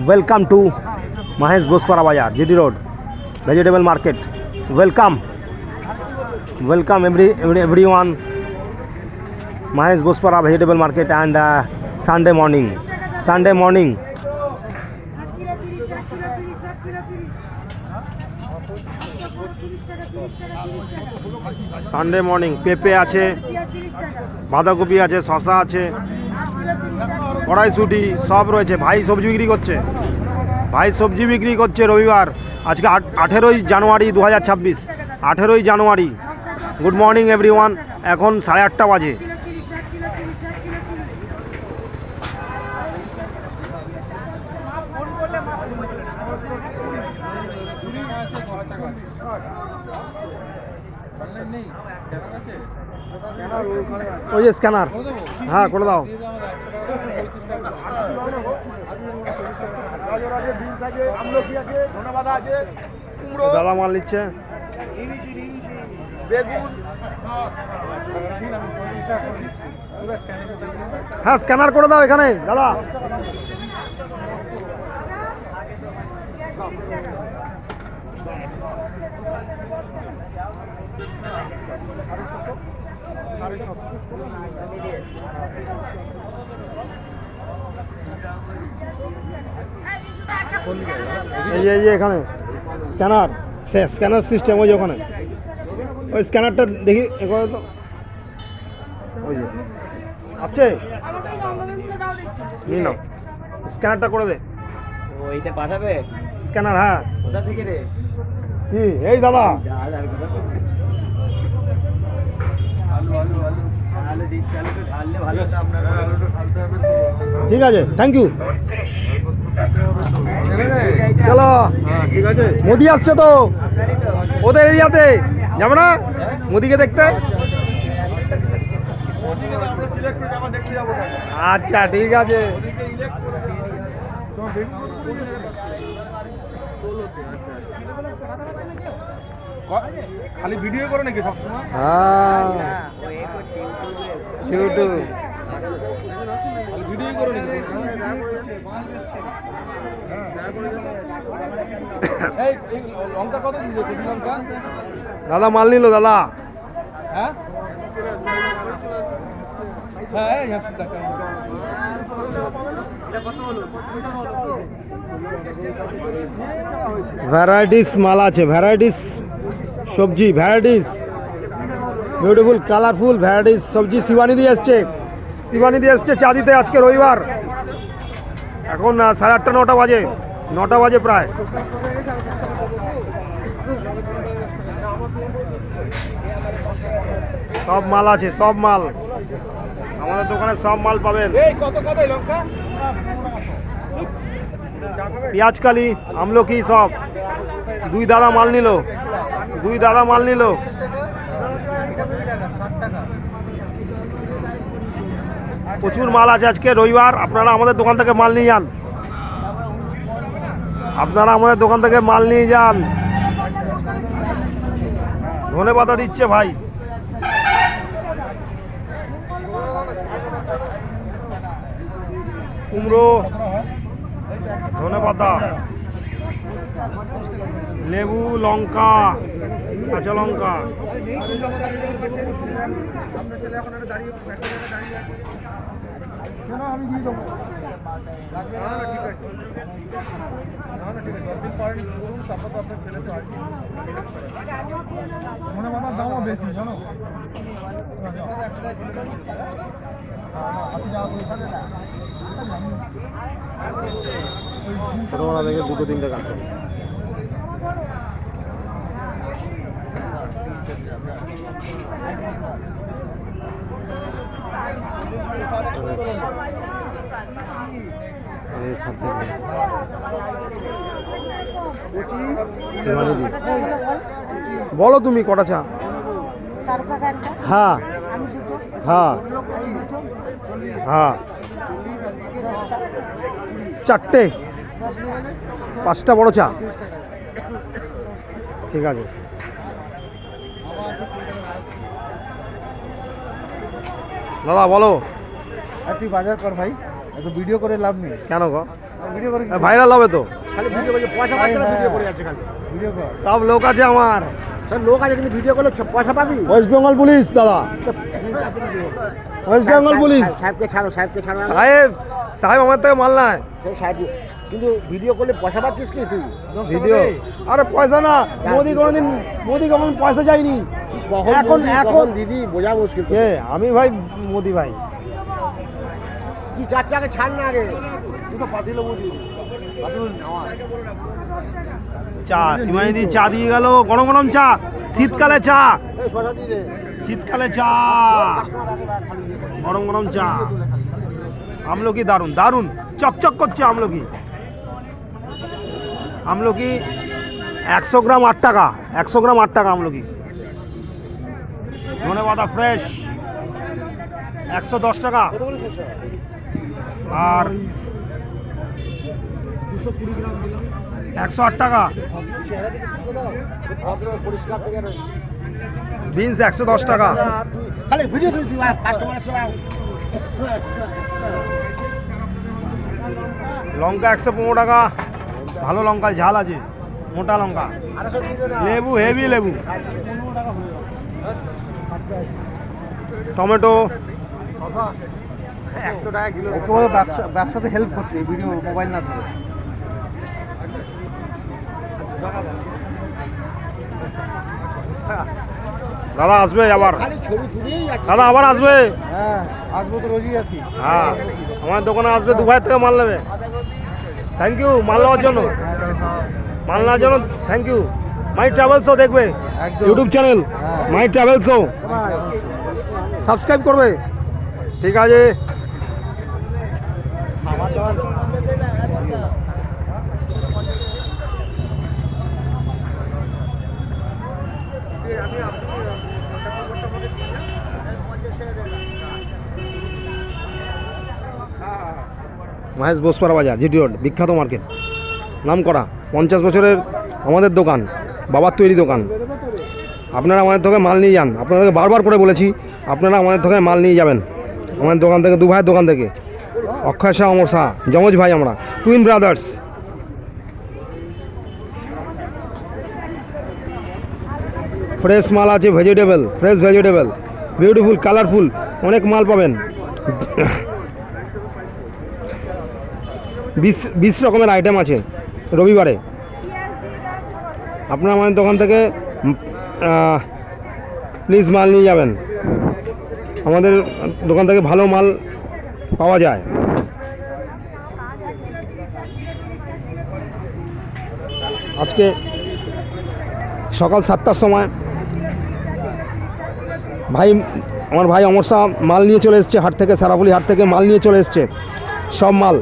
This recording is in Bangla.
Welcome to Mahesh Bospara Bazar, GD Road, vegetable market. Welcome everyone. Mahesh Bospara vegetable market and Sunday morning. Sunday morning. পেঁপে আছে, বাঁধাকপি আছে, শসা আছে, কড়াইশুঁটি সব রয়েছে। ভাই সবজি বিক্রি করছে রবিবার, আজকে 18ই জানুয়ারি 2026, 18ই জানুয়ারি। Good morning everyone. এখন 8:30 বাজে। ওই যে স্ক্যানার, হ্যাঁ করে দাও। দাদা মাল নিচ্ছে। হ্যাঁ স্ক্যানার করে দাও এখানে দাদা। এই যে এখানে স্ক্যানার সিস্টেম, ওই যে ওখানে ওই স্ক্যানারটা দেখি তো, ওই যে আসছে, নি না স্ক্যানারটা করে দে। ওইটা পাঠাবে স্ক্যানার? হ্যাঁ। কোথা থেকে রে? কি এই দাদা? ঠিক আছে, থ্যাংক ইউ। চলো, মোদি আসছে তো ওদের এরিয়াতে, যাবো না মোদিকে দেখতে? আচ্ছা ঠিক আছে। খালি ভিডিও করে নাকি সবসময়? হ্যাঁ ইউটিউব ভিডিও করে নাকি? এই লঙ্কা কত দিয়েছে? কেজি লঙ্কা? দাদা মাল নিল দাদা। হ্যাঁ হ্যাঁ ভ্যারাইটিস মাল আছে, ভ্যারাইটিস সবজি, ভ্যারাইটিস বিউটিফুল কালারফুল ভ্যারাইটিস সবজি। শিবানী দিয়ে এসছে চা দিতে। আজকে রবিবার, এখন 8:30 9টা বাজে, 9টা বাজে প্রায়। সব মাল আছে, সব মাল আমাদের দোকানে, সব মাল পাবেন। পেঁয়াজকালি, আমলকি সব। দুই দাদা মাল নিল। প্রচুর মাল আছে আজকে রবিবার। আপনারা আমাদের দোকান থেকে মাল নিয়ে যান। ধনেপাতা দিচ্ছে ভাই। কুমড়ো, ধনেপাতা, লেবু, লঙ্কা, কাঁচা লঙ্কা। ধনেপাতার দামও বেশি জানো। 80 টাকা। ছোটবেলা থেকে 2-3 টাকা। শিবানীদি বলো তুমি কটা চা? হ্যাঁ হ্যাঁ হ্যাঁ চারটে, 5টা বড় চা। ঠিক আছে। দাদা বলো। তুই বাজার কর ভাই, এত ভিডিও করে লাভ নেই। কেন গো? ভিডিও করে ভাইরাল হবে তো। খালি ভিডিও করে পয়সা পাচ্ছে না, ভিডিও করে যাচ্ছে খালি। ভিডিও কর। সব লোক আছে আমার। সব লোক আছে কিন্তু ভিডিও করলে পয়সা পাবি। ওয়েস্ট বেঙ্গল পুলিশ দাদা, ওয়েস্ট বেঙ্গল পুলিশ। সাহেবকে ছাড়ো, সাহেবকে ছাড়ো। সাহেব সাহেব আমার থেকে মাল নাই। সেই সাহেব কিন্তু ভিডিও করলে পয়সা পাচ্ছিস কি তুই? ভিডিও আরে পয়সা না, মোদি কোনোদিন পয়সা চাইনি। এখন দিদি বোঝা মুশকিল। কে? আমি ভাই মোদি ভাই। কি চার চাকে ছাড় না আগে। তুই তো পাতিল বুঝি, পাতিল নেওয়া। চা শিবানীদি চা দিয়ে গেল, গরম গরম চা, শীতকালে চা, এই শশা দিয়ে দে। শীতকালে চা, গরম গরম চা। আমলকি দারুন দারুন চকচক করছে আমলকি। আমলকি 100 গ্রাম 8 টাকা, 100 গ্রাম 8 টাকা আমলকি। ধনেপাতা ফ্রেশ 110 টাকা। আর 220 গ্রাম দিলাম। 108 টাকা। চেহারা দেখে শুনতে দাও। ভদ্র পরিষ্কার থেকে রে। বিনস 110 টাকা। খালি ভিডিও তুই দিবা কাস্টমারের সঙ্গে। লঙ্কা 115 টাকা, ভালো লঙ্কা, ঝাল আছে, মোটা লঙ্কা। লেবু হেভি লেবু। টমেটো 100 টাকা কিলো। ওকে ব্যবসাতে হেল্প করতে, ভিডিও মোবাইল না ধরে। দাদা আসবে আবার, খালি ছবি তুলেই যাচ্ছে। দাদা আবার আসবে। হ্যাঁ, আসবো তো, রোজই আসি। হ্যাঁ আমার দোকানে আসবে, দুবাই থেকে মাল নেবে। থ্যাংক ইউ মাল নেওয়ার জন্য, মাল নেওয়ার জন্য thank you. My travel show দেখবে একদম। ইউটিউব চ্যানেল হ্যাঁ। মাই ট্রাভেল শো, সাবস্ক্রাইব করবে। ঠিক আছে। খাবার দাবার মহেশ বোসপাড়া বাজার, জিটি রোড, বিখ্যাত মার্কেট, নাম করা 50 বছরের আমাদের দোকান, বাবার তৈরি দোকান। আপনারা আমাদের থেকে মাল নিয়ে যান, আপনাদেরকে বারবার করে বলেছি আপনারা আমাদের থেকে মাল নিয়ে যাবেন। আমাদের দোকান থেকে, দু ভাইয়ের দোকান থেকে, অক্ষয় শাহ, অমর শাহ, যমজ ভাই, আমরা টুইন ব্রাদার্স। ফ্রেশ মাল আছে, vegetable, fresh vegetable, beautiful, colourful, অনেক মাল পাবেন। 20 রকমের আইটেম আছে রবিবারে। আপনারা আমাদের দোকান থেকে প্লিজ মাল নিয়ে যাবেন। আমাদের দোকান থেকে ভালো মাল পাওয়া যায়। আজকে সকাল 7টার সময় আমার ভাই অমর শাহ মাল নিয়ে চলে এসছে হাট থেকে, সারাফুলি হাট থেকে মাল নিয়ে চলে এসছে, সব মাল।